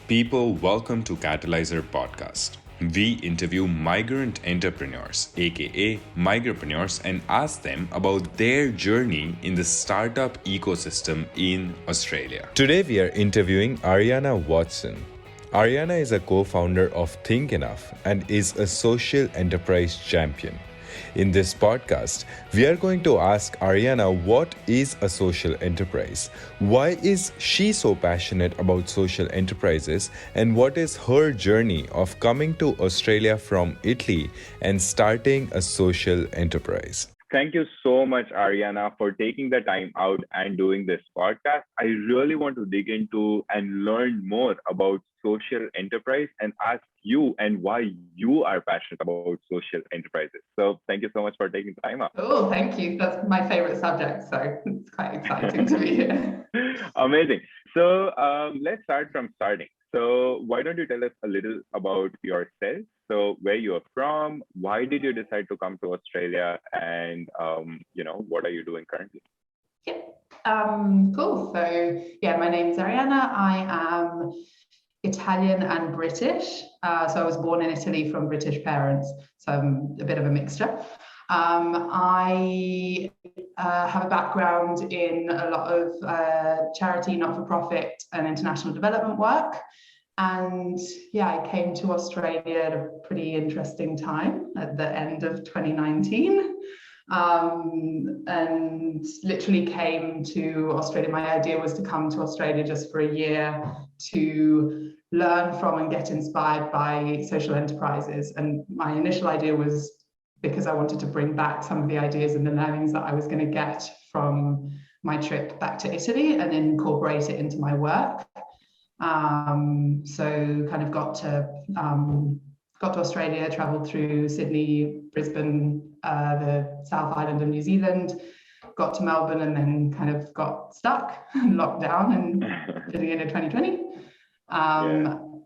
People, welcome to Catalyzer Podcast. We interview migrant entrepreneurs, aka migrapreneurs, and ask them about their journey in the startup ecosystem in Australia. Today we are interviewing Ariana Watson. Ariana is a co-founder of Think Enough and is a social enterprise champion. In this podcast, we are going to ask Ariana what is a social enterprise, why is she so passionate about social enterprises, and what is her journey of coming to Australia from Italy and starting a social enterprise. Thank you so much, Ariana, for taking the time out and doing this podcast. I really want to dig into and learn more about social enterprise and ask you and why you are passionate about social enterprises. So thank you so much for taking the time out. Oh, thank you. That's my favorite subject, so it's quite exciting to be here. Amazing. So let's start from starting. So why don't you tell us a little about yourself? So where you're from, why did you decide to come to Australia, and what are you doing currently? Yeah, cool. So yeah, my name's Ariana. I am Italian and British. So I was born in Italy from British parents, so I'm a bit of a mixture. I have a background in a lot of charity, not-for-profit and international development work. And yeah, I came to Australia at a pretty interesting time at the end of 2019. And literally came to Australia. My idea was to come to Australia just for a year to learn from and get inspired by social enterprises. And my initial idea was because I wanted to bring back some of the ideas and the learnings that I was going to get from my trip back to Italy and incorporate it into my work. So kind of got to Australia, traveled through Sydney, Brisbane, the South Island of New Zealand, got to Melbourne, and then kind of got stuck, locked down, and living into 2020.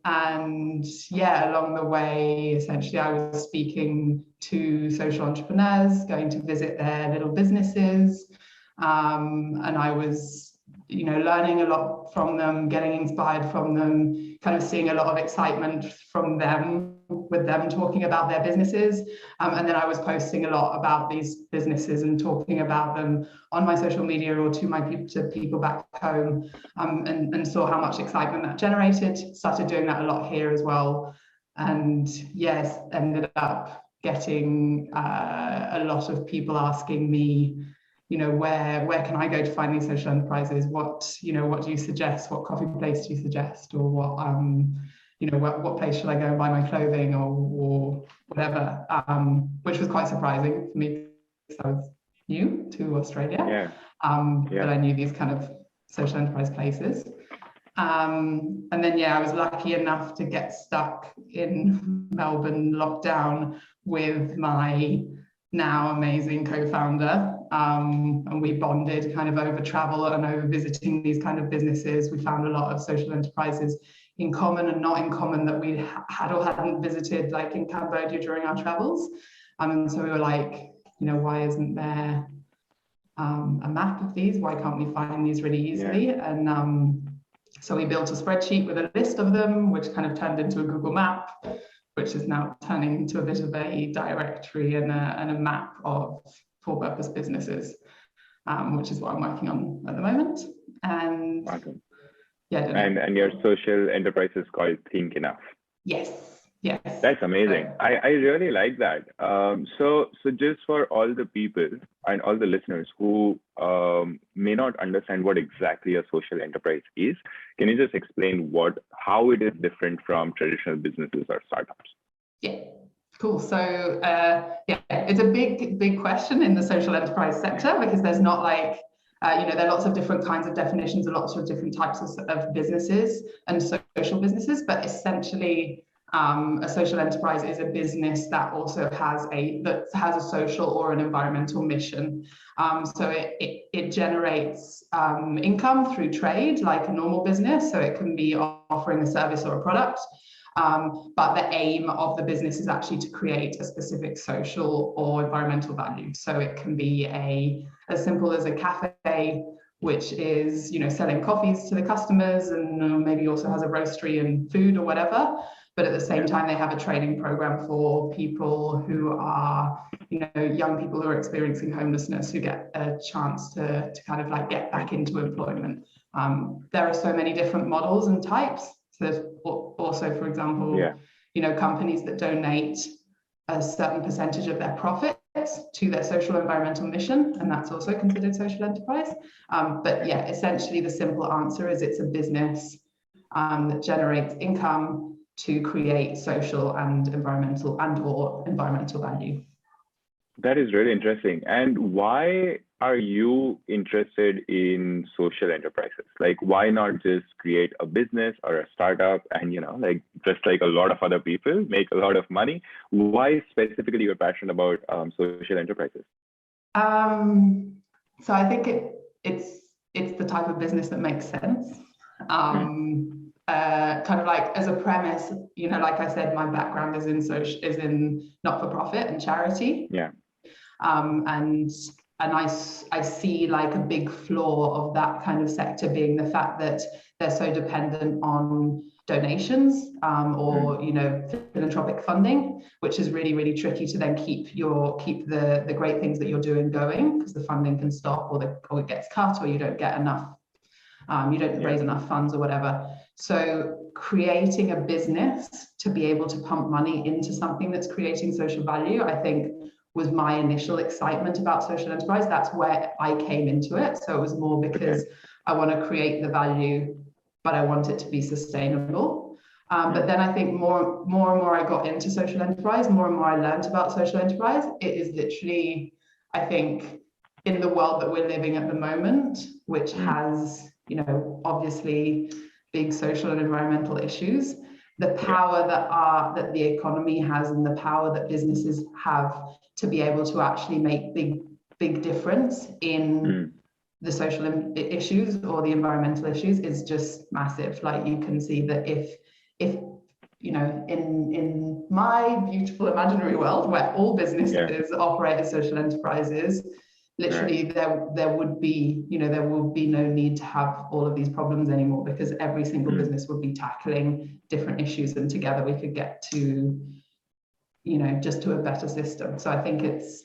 And yeah, along the way, essentially, I was speaking to social entrepreneurs, going to visit their little businesses, and I was learning a lot from them, getting inspired from them, kind of seeing a lot of excitement from them, with them talking about their businesses. And then I was posting a lot about these businesses and talking about them on my social media or to people back home, and saw how much excitement that generated. Started doing that a lot here as well. And yes, ended up getting a lot of people asking me, where can I go to find these social enterprises? What do you suggest? What coffee place do you suggest? Or what place should I go and buy my clothing or whatever? Which was quite surprising for me because I was new to Australia. But I knew these kind of social enterprise places. And then, I was lucky enough to get stuck in Melbourne lockdown with my now amazing co-founder, and we bonded kind of over travel and over visiting these kind of businesses. We found a lot of social enterprises in common and not in common that we had or hadn't visited, like in Cambodia during our travels. And so we were like, why isn't there a map of these? Why can't we find these really easily? And so we built a spreadsheet with a list of them, which kind of turned into a Google map, which is now turning into a bit of a directory and a map of for-purpose businesses, which is what I'm working on at the moment. And awesome. And your social enterprise is called Think Enough. Yes. That's amazing. I really like that. So just for all the people and all the listeners who may not understand what exactly a social enterprise is, can you just explain how it is different from traditional businesses or startups? Yeah, cool. So it's a big question in the social enterprise sector because there's not like, there are lots of different kinds of definitions and lots of different types of businesses and social businesses, but essentially, a social enterprise is a business that also has a social or an environmental mission. So it generates income through trade like a normal business. So it can be offering a service or a product. But the aim of the business is actually to create a specific social or environmental value. So it can be as simple as a cafe which is, selling coffees to the customers, and maybe also has a roastery and food or whatever. But at the same time, they have a training program for people who are, young people who are experiencing homelessness, who get a chance to kind of like get back into employment. There are so many different models and types. So there's also, for example, companies that donate a certain percentage of their profits to their social environmental mission, and that's also considered social enterprise. But yeah, essentially the simple answer is it's a business that generates income to create social and or environmental value. That is really interesting. And why are you interested in social enterprises? Like, why not just create a business or a startup and, just like a lot of other people, make a lot of money? Why specifically you're passionate about social enterprises? So I think it's the type of business that makes sense. Kind of like as a premise, like I said, my background is in not-for-profit and charity. Yeah. And I see like a big flaw of that kind of sector being the fact that they're so dependent on donations or philanthropic funding, which is really, really tricky to then keep the great things that you're doing going, because the funding can stop or it gets cut, or you don't get enough, you don't raise enough funds or whatever. So creating a business to be able to pump money into something that's creating social value, I think, was my initial excitement about social enterprise. That's where I came into it. So it was more because I want to create the value, but I want it to be sustainable. But then I think more and more I got into social enterprise, more and more I learned about social enterprise. It is literally, I think, in the world that we're living at the moment, which has, obviously big social and environmental issues, the power that the economy has and the power that businesses have to be able to actually make big difference in the social issues or the environmental issues is just massive. Like, you can see that if in my beautiful imaginary world where all businesses operate as social enterprises, literally there would be no need to have all of these problems anymore, because every single business would be tackling different issues, and together we could get to just to a better system. So I think it's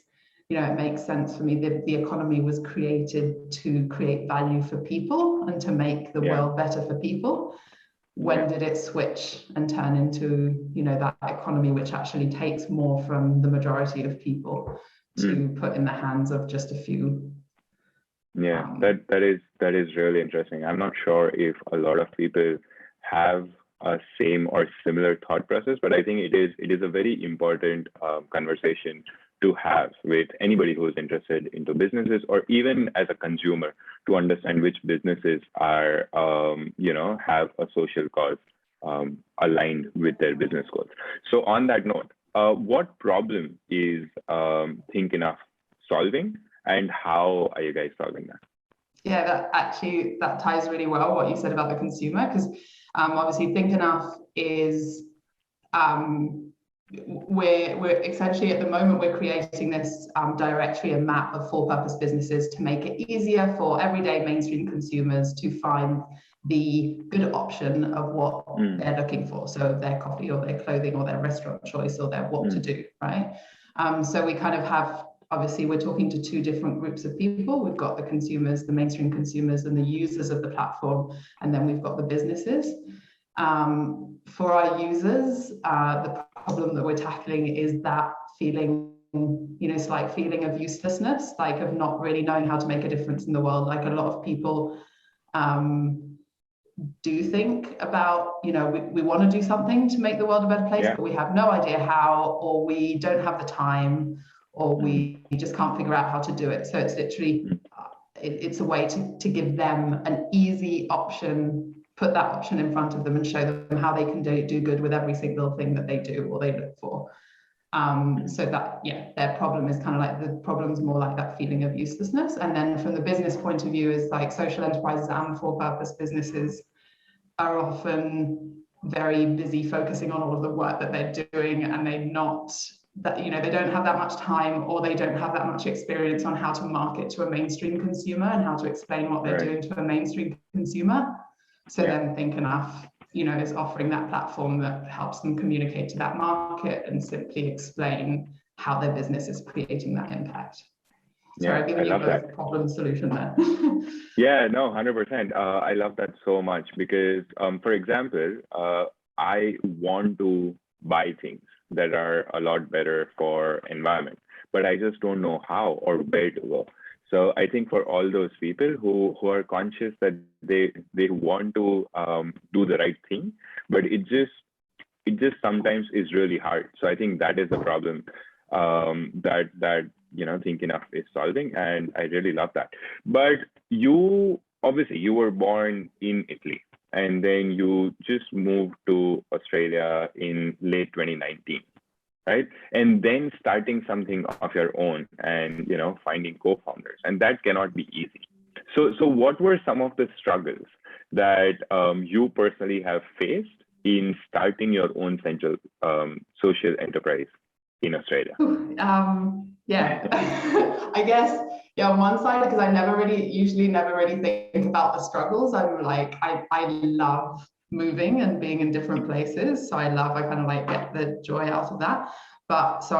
it makes sense for me that the economy was created to create value for people and to make the world better for people. When did it switch and turn into that economy which actually takes more from the majority of people to put in the hands of just a few? That is really interesting. I'm not sure if a lot of people have a same or similar thought process, but I think it is a very important conversation to have with anybody who is interested into businesses, or even as a consumer, to understand which businesses are have a social cause aligned with their business goals. So on that note, what problem is Think Enough solving, and how are you guys solving that? Yeah, that ties really well what you said about the consumer, because obviously Think Enough is we're essentially at the moment we're creating this directory and map of for-purpose businesses to make it easier for everyday mainstream consumers to find the good option of what they're looking for. So their coffee or their clothing or their restaurant choice or their what to do, right? So we kind of have, obviously we're talking to two different groups of people. We've got the consumers, the mainstream consumers and the users of the platform, and then we've got the businesses. For our users, the problem that we're tackling is that feeling, slight feeling of uselessness, like of not really knowing how to make a difference in the world. Like, a lot of people do think about, we want to do something to make the world a better place, but we have no idea how, or we don't have the time, or we just can't figure out how to do it. So it's literally, it's a way to give them an easy option, put that option in front of them and show them how they can do good with every single thing that they do or they look for. So that, their problem is kind of like, the problem's more like that feeling of uselessness. And then from the business point of view, is like social enterprises and for-purpose businesses are often very busy focusing on all of the work that they're doing, and they're not that, you know, they don't have that much time, or they don't have that much experience on how to market to a mainstream consumer and how to explain what they're doing to a mainstream consumer. So then Think Enough, you know, is offering that platform that helps them communicate to that market and simply explain how their business is creating that impact. Sorry, I've given you a problem solution there. Yeah, no, 100%. I love that so much because, for example, I want to buy things that are a lot better for environment, but I just don't know how or where to go. So I think for all those people who are conscious that they want to do the right thing, but it just sometimes is really hard. So I think that is the problem that you know, Think Enough is solving, and I really love that. But you were born in Italy, and then you just moved to Australia in late 2019, right? And then starting something of your own, and you know, finding co-founders, and that cannot be easy. So what were some of the struggles that you personally have faced in starting your own central social enterprise in Australia? Yeah, I guess, yeah, on one side, because I usually never really think about the struggles. I'm like, I love moving and being in different places. So I kind of like get the joy out of that. But so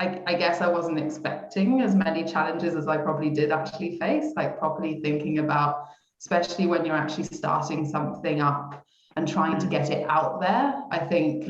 I guess I wasn't expecting as many challenges as I probably did actually face, like properly thinking about, especially when you're actually starting something up and trying to get it out there. I think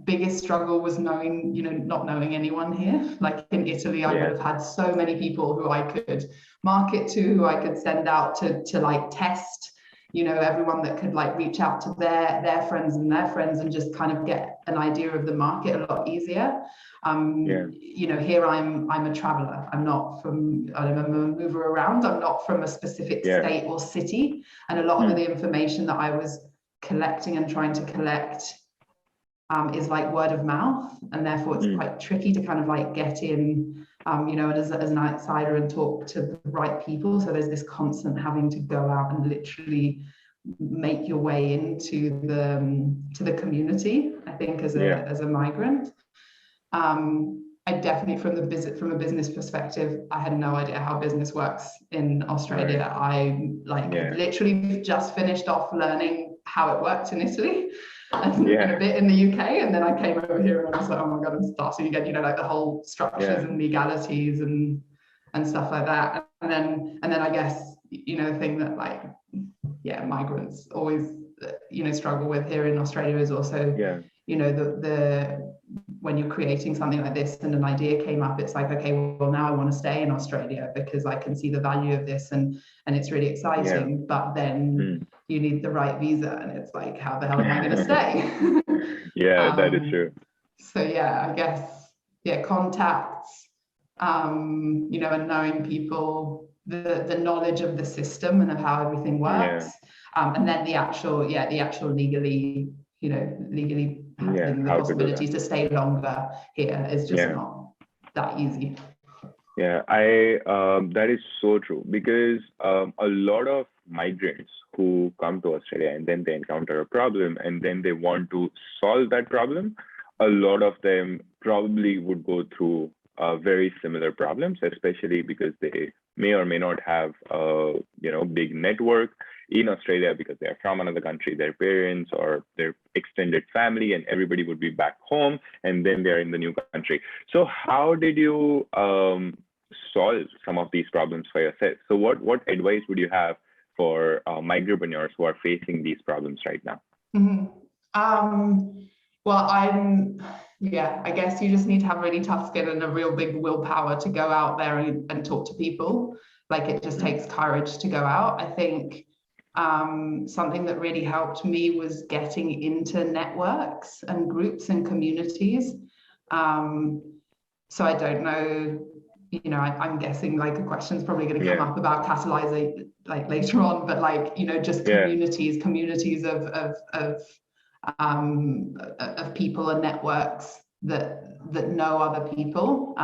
biggest struggle was not knowing anyone here. Like in Italy, I would have had so many people who I could market to, who I could send out to like test, you know, everyone that could like reach out to their friends and their friends and just kind of get an idea of the market a lot easier. You know, here I'm a traveler. I'm a mover around. I'm not from a specific state or city. And a lot of the information that I was collecting and trying to collect is like word of mouth, and therefore it's quite tricky to kind of like get in, you know, as an outsider and talk to the right people. So there's this constant having to go out and literally make your way into the community, I think, as a migrant. I definitely, from a business perspective, I had no idea how business works in Australia. I literally just finished off learning how it worked in Italy. And a bit in the UK, and then I came over here and I was like, oh my god, I'm starting again, you know, like the whole structures and legalities and stuff like that. And then I guess, you know, the thing that like migrants always you know struggle with here in Australia is also you know the when you're creating something like this and an idea came up, it's like, okay, well now I want to stay in Australia because I can see the value of this and it's really exciting, but then you need the right visa, and it's like, how the hell am I going to stay? That is true. So I guess contacts, you know, and knowing people, the knowledge of the system and of how everything works, and then the actual legally having the possibility to stay longer here is just not that easy. That is so true, because a lot of migrants who come to Australia and then they encounter a problem and then they want to solve that problem, a lot of them probably would go through very similar problems, especially because they may or may not have a big network in Australia because they're from another country, their parents or their extended family, and everybody would be back home, and then they're in the new country. So how did you solve some of these problems for yourself? So what advice would you have for migrantpreneurs who are facing these problems right now? Well, I guess you just need to have really tough skin and a real big willpower to go out there and talk to people. Like, it just takes courage to go out. I think something that really helped me was getting into networks and groups and communities. So I don't know, I'm guessing like a question's probably going to come up about Catalyze like later on, but like, just communities of people and networks that know other people.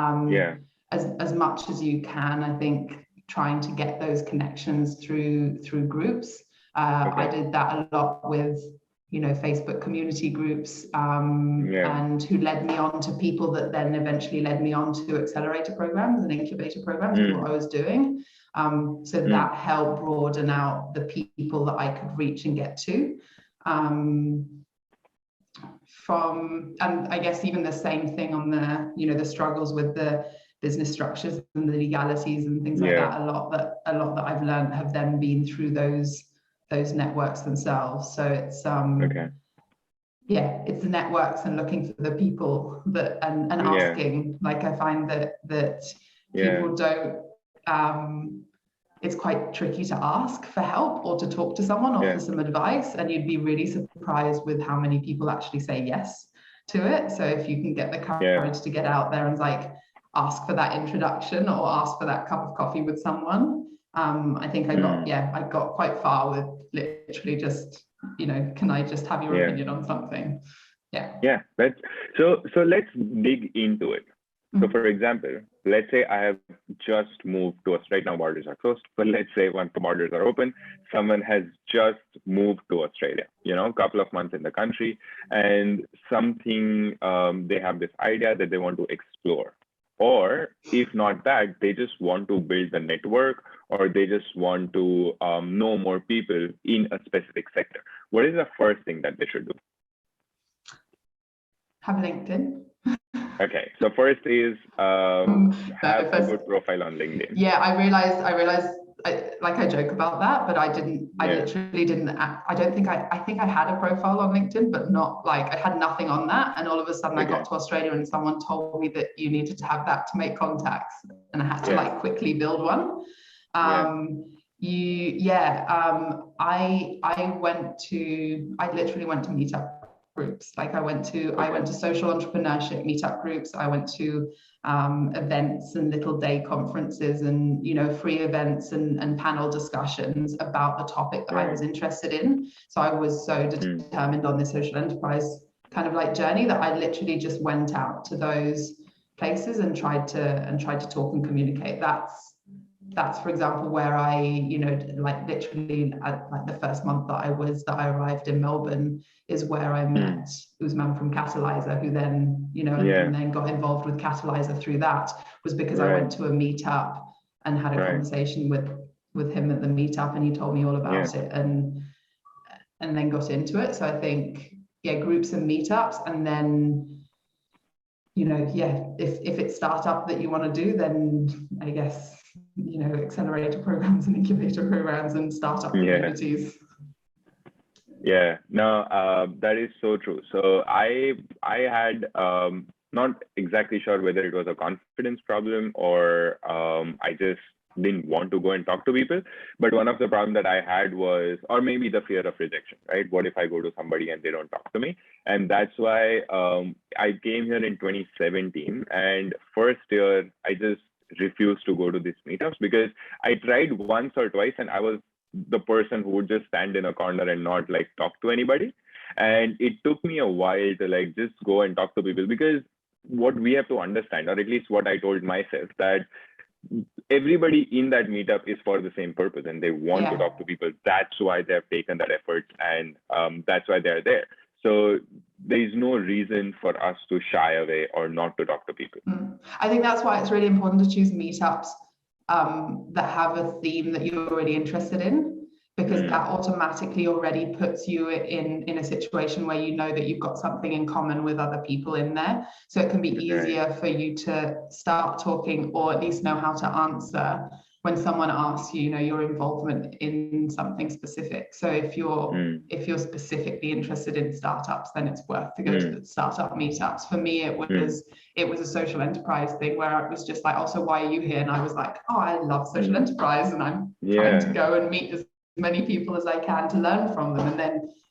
As much as you can, I think trying to get those connections through groups. I did that a lot with Facebook community groups, and who led me on to people that then eventually led me on to accelerator programs and incubator programs with what I was doing. So that helped broaden out the people that I could reach and get to. And I guess even the same thing on the struggles with the business structures and the legalities and things like that. A lot that I've learned have then been through those networks themselves. So it's it's the networks and looking for the people that and asking. Like I find that people don't. It's quite tricky to ask for help or to talk to someone or for some advice, and you'd be really surprised with how many people actually say yes to it. So if you can get the courage to get out there and like ask for that introduction or ask for that cup of coffee with someone, I think I got quite far with literally just, can I just have your opinion on something? So let's dig into it. So for example, let's say I have just moved to Australia. Right now borders are closed, but let's say once the borders are open, someone has just moved to Australia, a couple of months in the country, and something, they have this idea that they want to explore. Or if not that, they just want to build the network, or they just want to know more people in a specific sector. What is the first thing that they should do? Have LinkedIn. Okay, so first is have a good profile on LinkedIn. Yeah, I realized I joke about that, but I literally didn't. I think I had a profile on LinkedIn, but not I had nothing on that. And all of a sudden I got to Australia and someone told me that you needed to have that to make contacts, and I had to quickly build one. I literally went to meetup groups. I went to social entrepreneurship meetup groups. I went to events and little day conferences and free events and panel discussions about the topic that I was interested in. So I was so determined on this social enterprise kind of journey that I literally just went out to those places and tried to talk and communicate. That's for example where I literally the first month that I arrived in Melbourne is where I met Usman from Catalyzer, who then and then got involved with Catalyzer through that, was because I went to a meetup and had a conversation with him at the meetup, and he told me all about it and then got into it. So I think groups and meetups, and then if it's startup that you want to do, then I guess accelerator programs and incubator programs and startup communities. That is so true. So I had not exactly sure whether it was a confidence problem or I just didn't want to go and talk to people. But one of the problems that I had was, or maybe the fear of rejection, right? What if I go to somebody and they don't talk to me? And that's why I came here in 2017, and first year I just refused to go to these meetups because I tried once or twice and I was the person who would just stand in a corner and not talk to anybody. And it took me a while to just go and talk to people, because what we have to understand, or at least what I told myself, that everybody in that meetup is for the same purpose and they want to talk to people. That's why they've taken that effort, and that's why they're there. So there is no reason for us to shy away or not to talk to people. I think that's why it's really important to choose meetups that have a theme that you're already interested in, because that automatically already puts you in a situation where that you've got something in common with other people in there. So it can be easier for you to start talking, or at least know how to answer when someone asks your involvement in something specific. So if you're specifically interested in startups, then it's worth to go to the startup meetups. For me, it was a social enterprise thing where it was just also, why are you here? And I was like, oh, I love social enterprise, and I'm trying to go and meet as many people as I can to learn from them.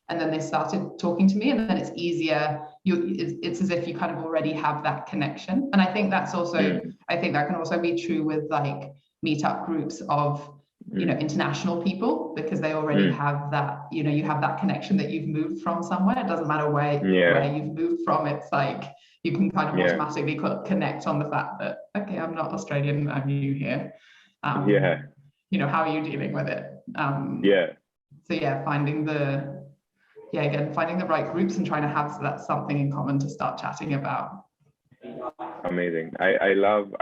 And then they started talking to me, and then it's easier. It's as if you kind of already have that connection. And I think that's also, I think that can also be true with meetup groups of international people, because they already have that, you have that connection that you've moved from somewhere. It doesn't matter where you've moved from. It's you can kind of automatically connect on the fact that, okay, I'm not Australian, I'm new here. How are you dealing with it? So finding the yeah, again, finding the right groups and trying to have that something in common to start chatting about. Amazing. I love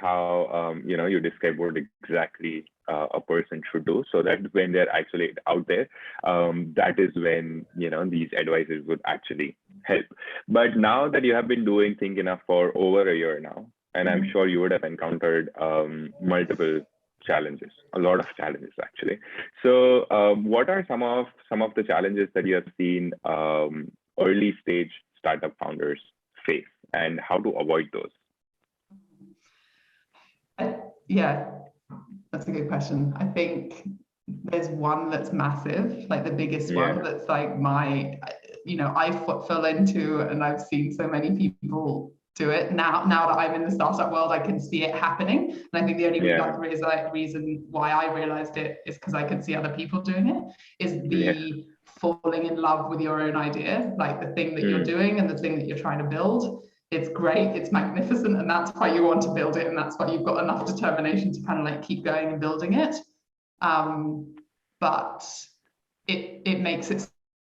how you describe what exactly a person should do, so that when they're actually out there, that is when these advices would actually help. But now that you have been doing Think Enough for over a year now, and I'm sure you would have encountered multiple challenges, a lot of challenges actually. So what are some of the challenges that you have seen early stage startup founders face, and how to avoid those? Yeah, that's a good question. I think there's one that's massive, like the biggest one that's like I fell into, and I've seen so many people do it. Now that I'm in the startup world, I can see it happening. And I think the only reason why I realized it is because I could see other people doing it, is the falling in love with your own idea, like the thing that you're doing and the thing that you're trying to build. It's great, it's magnificent, and that's why you want to build it, and that's why you've got enough determination to kind of like keep going and building it. But it makes it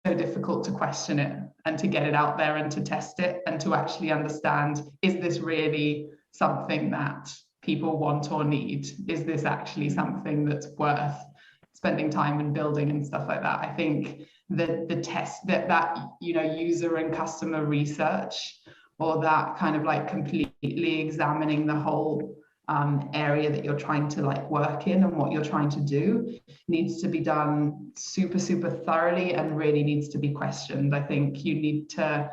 so difficult to question it and to get it out there and to test it and to actually understand, is this really something that people want or need? Is this actually something that's worth spending time and building and stuff like that? I think the test that user and customer research, or that kind of like completely examining the whole area that you're trying to like work in and what you're trying to do, needs to be done super thoroughly and really needs to be questioned. I think you need to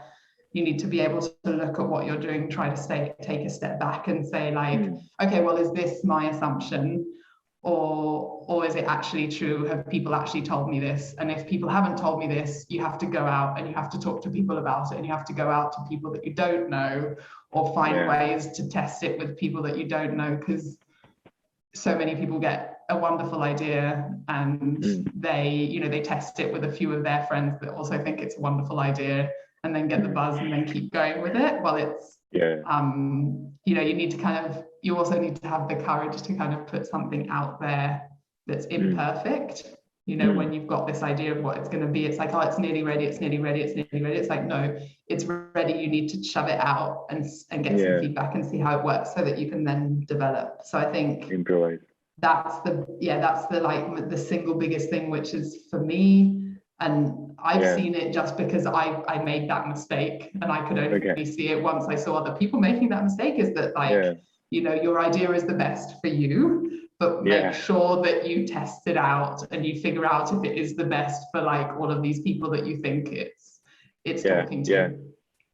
be able to look at what you're doing, try to take a step back and say like, okay, well, is this my assumption? Or is it actually true? Have people actually told me this? And if people haven't told me this, you have to go out and you have to talk to people about it, and you have to go out to people that you don't know, or find ways to test it with people that you don't know, because so many people get a wonderful idea and they test it with a few of their friends that also think it's a wonderful idea, and then get the buzz and then keep going with it. Well, it's you also need to have the courage to kind of put something out there that's imperfect. When you've got this idea of what it's going to be, it's like, oh, it's nearly ready, it's nearly ready, it's nearly ready. It's like, no, it's ready. You need to shove it out and get some feedback and see how it works, so that you can then develop. So I think improvise. That's the single biggest thing, which is for me. And I've seen it just because I made that mistake, and I could only see it once I saw other people making that mistake, is that like, your idea is the best for you, but make sure that you test it out and you figure out if it is the best for like all of these people that you think it's talking to.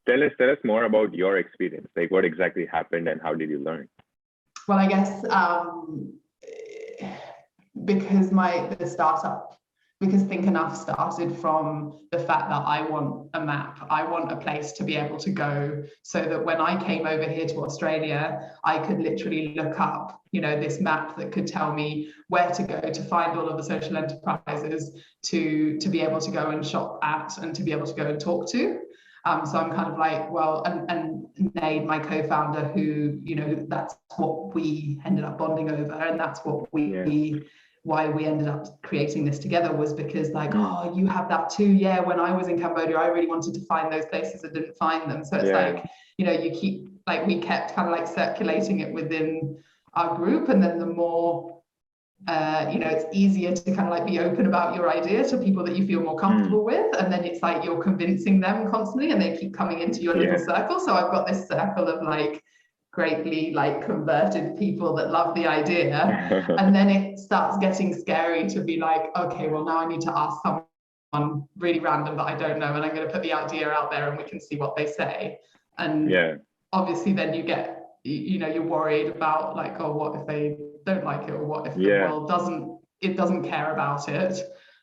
Tell us more about your experience. Like, what exactly happened and how did you learn? Well, I guess because Think Enough started from the fact that I want a map. I want a place to be able to go, so that when I came over here to Australia, I could literally look up, this map that could tell me where to go to find all of the social enterprises to be able to go and shop at and to be able to go and talk to. So I'm kind of like, well, and Nade, my co-founder, who, that's what we ended up bonding over, and that's what why we ended up creating this together, was because like, oh, you have that too. Yeah, when I was in Cambodia, I really wanted to find those places and didn't find them. So it's like, we kept kind of like circulating it within our group, and then the more it's easier to kind of like be open about your idea to people that you feel more comfortable with, and then it's like you're convincing them constantly and they keep coming into your little circle. So I've got this circle of like greatly like converted people that love the idea, and then it starts getting scary to be like, okay, well, now I need to ask someone really random that I don't know, and I'm going to put the idea out there and we can see what they say. And obviously then you get, you're worried about like, oh, what if they don't like it, or what if the world doesn't care about it,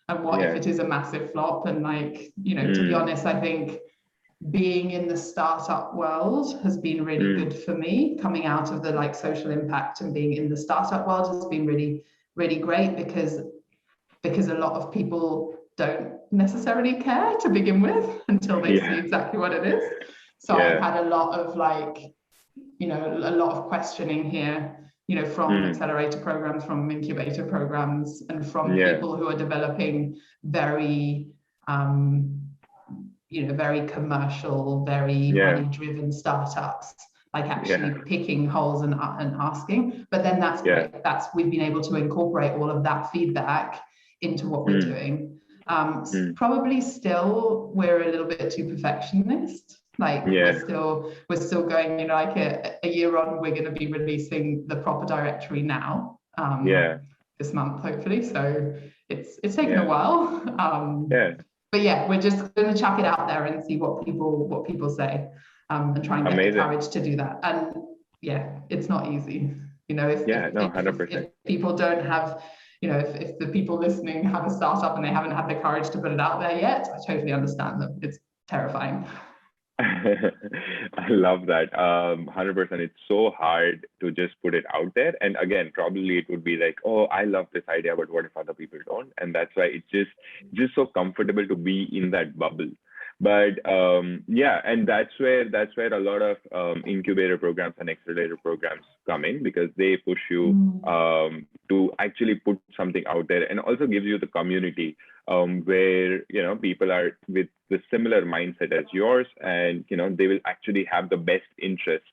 and what if it is a massive flop? And like, to be honest, I think being in the startup world has been really good for me. Coming out of the like social impact and being in the startup world has been really, really great, because a lot of people don't necessarily care to begin with until they see exactly what it is. So I've had a lot of like, a lot of questioning here, from accelerator programs, from incubator programs, and from people who are developing very very commercial, very money-driven startups, like actually picking holes and asking. But then that's great. We've been able to incorporate all of that feedback into what we're doing. Probably still we're a little bit too perfectionist. Like we're still going, like a year on, we're going to be releasing the proper directory now. This month, hopefully. So it's taken a while. But yeah, we're just going to chuck it out there and see what people say, and try and get the courage to do that. And yeah, it's not easy. If people don't have, if the people listening have a startup and they haven't had the courage to put it out there yet, I totally understand them. It's terrifying. I love that. 100%. It's so hard to just put it out there. And again, probably it would be like, oh, I love this idea, but what if other people don't? And that's why it's just so comfortable to be in that bubble. But and that's where a lot of incubator programs and accelerator programs come in, because they push you to actually put something out there, and also gives you the community where people are with the similar mindset as yours, and they will actually have the best interest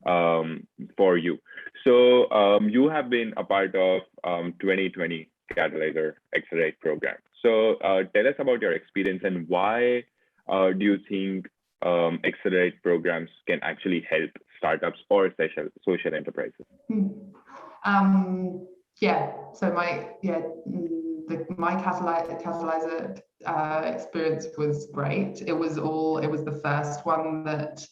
for you. So you have been a part of 2020 Catalyzer Accelerate program. So tell us about your experience, and why do you think Accelerate programs can actually help startups or social enterprises? So my Catalyzer experience was great. It was the first one that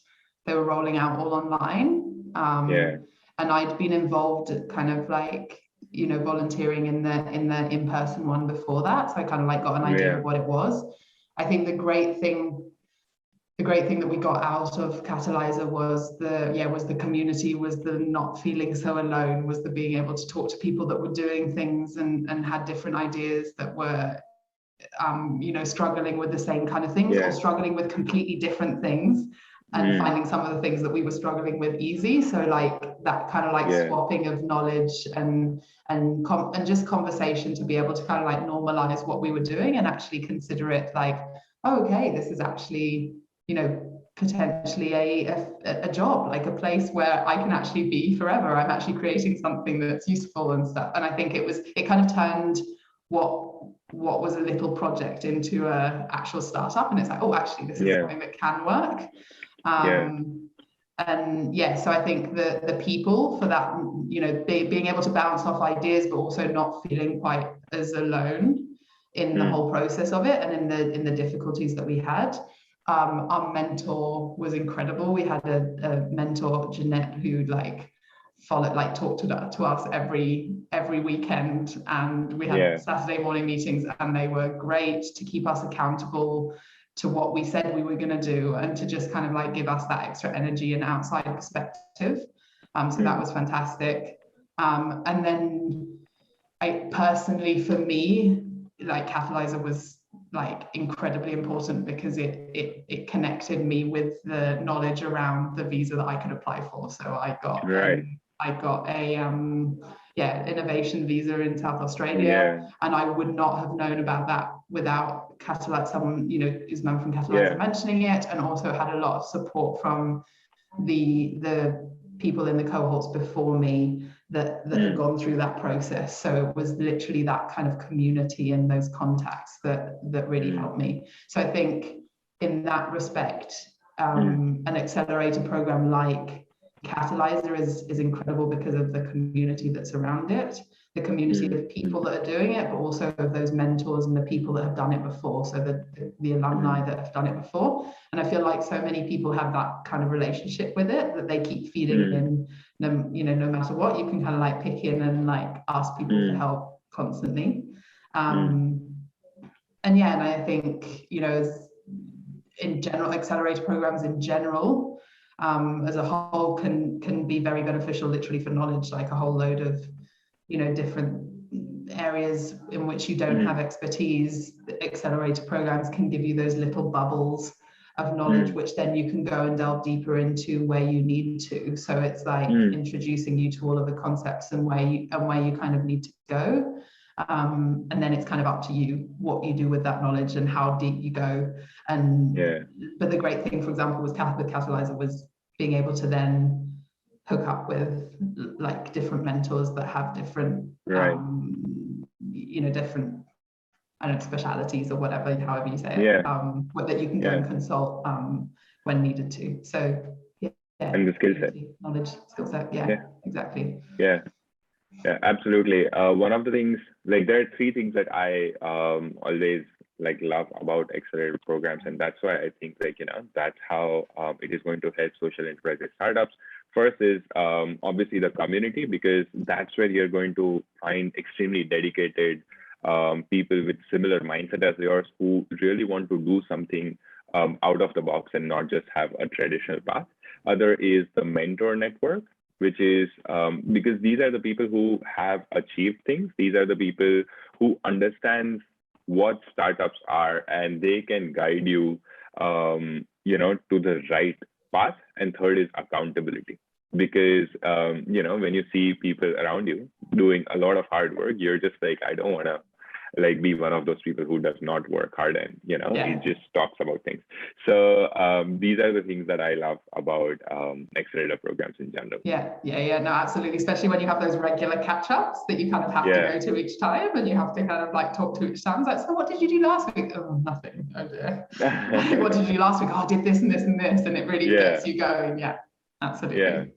they were rolling out all online. And I'd been involved kind of like, volunteering in the in-person one before that. So I kind of like got an idea of what it was. I think the great thing that we got out of Catalyzer was the community, was the not feeling so alone, was the being able to talk to people that were doing things and had different ideas, that were struggling with the same kind of things, or struggling with completely different things, and finding some of the things that we were struggling with easy. So like that kind of like swapping of knowledge and just conversation, to be able to kind of like normalize what we were doing and actually consider it like, oh, okay, this is actually potentially a job, like a place where I can actually be forever. I'm actually creating something that's useful and stuff. And I think it kind of turned what was a little project into a actual startup. And it's like, oh, actually, this is something that can work. So I think the people for that, being able to bounce off ideas, but also not feeling quite as alone in the whole process of it, and in the difficulties that we had. Our mentor was incredible. We had a mentor, Jeanette, who talked to us every weekend, and we had Saturday morning meetings, and they were great to keep us accountable to what we said we were going to do, and to just kind of like give us that extra energy and outside perspective. So that was fantastic. And then personally, for me, like Catalyzer was like incredibly important, because it connected me with the knowledge around the visa that I could apply for. So I got a innovation visa in South Australia, and I would not have known about that without Catalyzer, someone who's known from Catalyzer mentioning it, and also had a lot of support from the people in the cohorts before me that had gone through that process. So it was literally that kind of community and those contacts that really helped me. So I think in that respect, an accelerator program like Catalyzer is incredible, because of the community that's around it, the community of people that are doing it, but also of those mentors and the people that have done it before, so the alumni that have done it before. And I feel like so many people have that kind of relationship with it, that they keep feeding in, no matter what, you can kind of like pick in and like ask people for help constantly. And I think, in general, accelerator programs in general, as a whole, can be very beneficial, literally for knowledge, like a whole load of different areas in which you don't have expertise. The accelerator programs can give you those little bubbles of knowledge, which then you can go and delve deeper into where you need to. So it's like introducing you to all of the concepts and where you kind of need to go. And then it's kind of up to you what you do with that knowledge and how deep you go. But the great thing, for example, with Catalyzer was being able to then hook up with like different mentors that have different, different, I don't know, specialities or whatever, however you say it, that you can go and consult when needed to. So and the skill set, knowledge, skill set, exactly. Yeah, absolutely. One of the things, like there are three things that I always like love about accelerator programs, and that's why I think that's how it is going to help social enterprises startups. First is obviously the community, because that's where you're going to find extremely dedicated people with similar mindset as yours who really want to do something out of the box and not just have a traditional path. Other is the mentor network, which is because these are the people who have achieved things. These are the people who understand what startups are, and they can guide you, to the right path. And third is accountability, because, when you see people around you doing a lot of hard work, you're just like, I don't want to be one of those people who does not work hard and he just talks about things. So these are the things that I love about accelerator programs in general. No, absolutely, especially when you have those regular catch-ups that you kind of have to go to each time, and you have to kind of talk to each time. It's like, so what did you do last week? Oh, nothing. Oh dear. What did you do last week? Oh, I did this and this and this, and it really gets you going. Absolutely.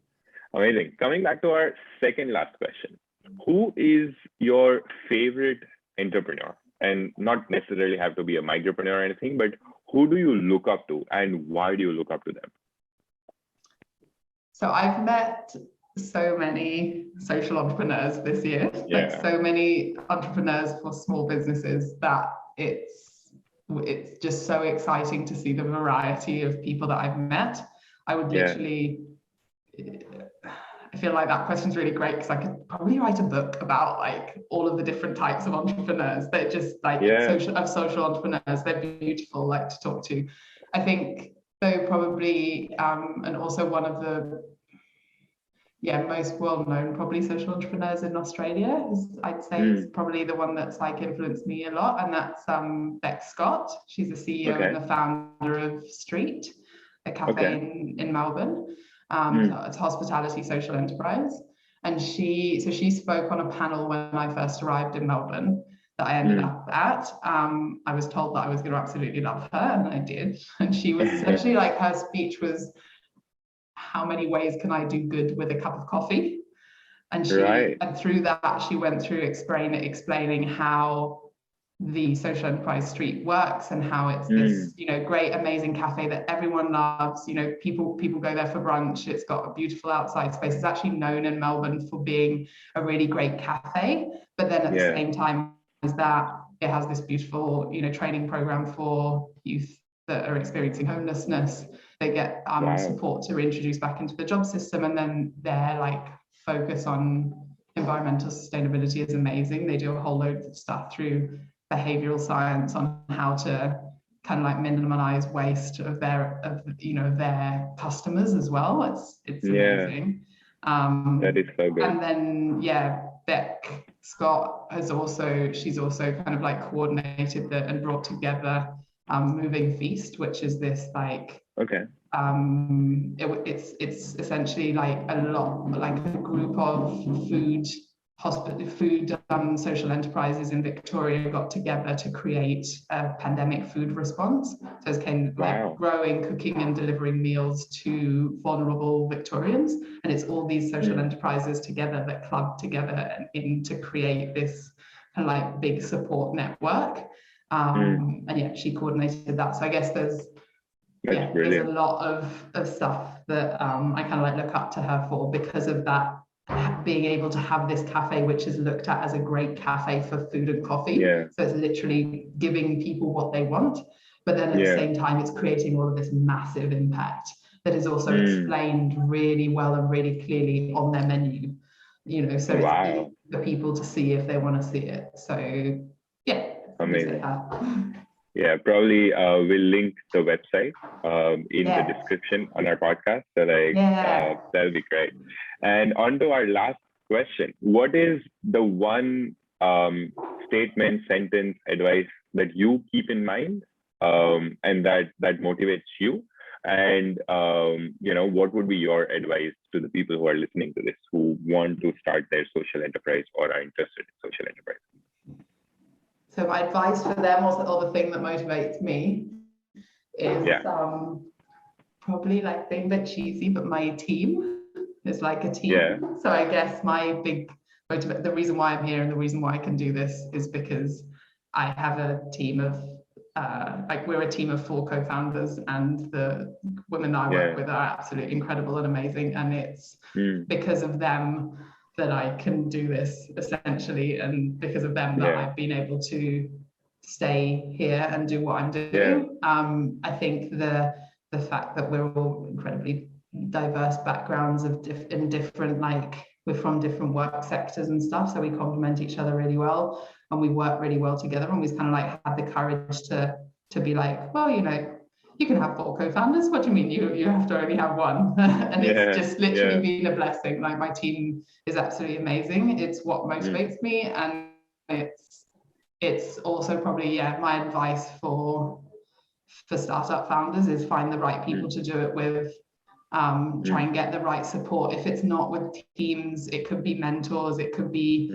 Amazing. Coming back to our second last question, who is your favorite entrepreneur? And not necessarily have to be a micropreneur or anything, but who do you look up to, and why do you look up to them? So I've met so many social entrepreneurs this year, so many entrepreneurs for small businesses, that it's just so exciting to see the variety of people that I've met. I would literally, I feel like that question's really great, because I could probably write a book about all of the different types of entrepreneurs. They're just social entrepreneurs. They're beautiful to talk to. I think though probably and also one of the most well-known probably social entrepreneurs in Australia I'd say is probably the one that's influenced me a lot, and that's Beck Scott. She's the CEO and the founder of Street, a cafe in Melbourne. It's a hospitality social enterprise, and she spoke on a panel when I first arrived in Melbourne that I ended up at. I was told that I was going to absolutely love her, and I did. And she was essentially her speech was, how many ways can I do good with a cup of coffee? And and through that she went through explaining how the social enterprise Street works, and how it's this great amazing cafe that everyone loves. People go there for brunch. It's got a beautiful outside space. It's actually known in Melbourne for being a really great cafe, but then at the same time is that it has this beautiful training program for youth that are experiencing homelessness. They get support to reintroduce back into the job system, and then their focus on environmental sustainability is amazing. They do a whole load of stuff through behavioral science on how to kind of minimize waste of their customers as well. It's amazing. That is so good. And then Beck Scott she's also kind of coordinated and brought together Moving Feast, which is this it's essentially a group of food social enterprises in Victoria got together to create a pandemic food response. So it's kind of growing, cooking and delivering meals to vulnerable Victorians. And it's all these social enterprises together that club together to create this kind of big support network. And she coordinated that. So I guess there's a lot of stuff that I kind of look up to her for, because of that, being able to have this cafe which is looked at as a great cafe for food and coffee. So it's literally giving people what they want, but then at the same time it's creating all of this massive impact that is also explained really well and really clearly on their menu, so it's for people to see if they want to see it. So amazing. Probably we'll link the website in the description on our podcast. So that'll be great. And on to our last question. What is the one statement, sentence, advice that you keep in mind, and that motivates you? And what would be your advice to the people who are listening to this, who want to start their social enterprise or are interested in social enterprise? So my advice for them, or the thing that motivates me, is probably like being a bit cheesy, but my team is like a team. Yeah. So I guess my big the reason why I'm here and the reason why I can do this is because I have a team of we're a team of 4 co-founders, and the women that I work with are absolutely incredible and amazing, and it's because of them that I can do this, essentially, and because of them that I've been able to stay here and do what I'm doing. I think the fact that we're all incredibly diverse backgrounds in different, we're from different work sectors and stuff, so we complement each other really well, and we work really well together, and we've kind of had the courage to be like, well, you can have 4 co-founders. What do you mean you have to only have one? And it's just literally been a blessing. Like, my team is absolutely amazing. It's what motivates me, and it's also probably my advice for startup founders is find the right people to do it with. Try and get the right support. If it's not with teams, it could be mentors, it could be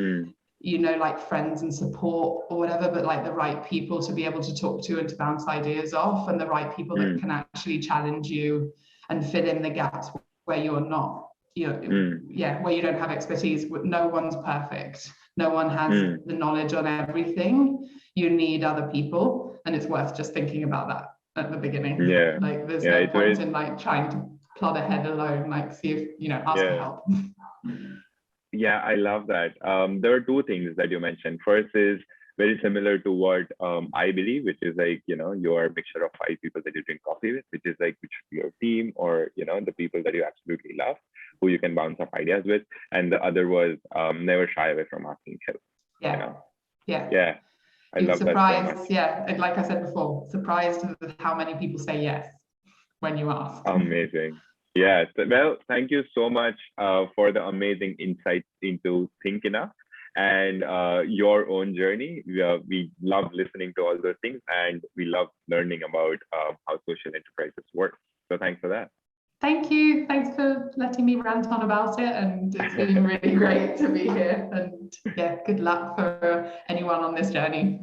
friends and support or whatever, but the right people to be able to talk to and to bounce ideas off, and the right people that can actually challenge you and fill in the gaps where you're not, where you don't have expertise. No one's perfect. No one has the knowledge on everything. You need other people, and it's worth just thinking about that at the beginning. There's no point in trying to plod ahead alone. See if ask for help. Yeah, I love that. There are 2 things that you mentioned. First is very similar to what I believe, which is you're a mixture of 5 people that you drink coffee with, which is which should be your team, or the people that you absolutely love, who you can bounce off ideas with. And the other was never shy away from asking help. I love surprised, that so much. And like I said before, surprised with how many people say yes when you ask. Amazing. Yes. Well, thank you so much for the amazing insights into Think Enough and your own journey. We love listening to all those things, and we love learning about how social enterprises work. So thanks for that. Thank you. Thanks for letting me rant on about it. And it's been really great to be here. And good luck for anyone on this journey.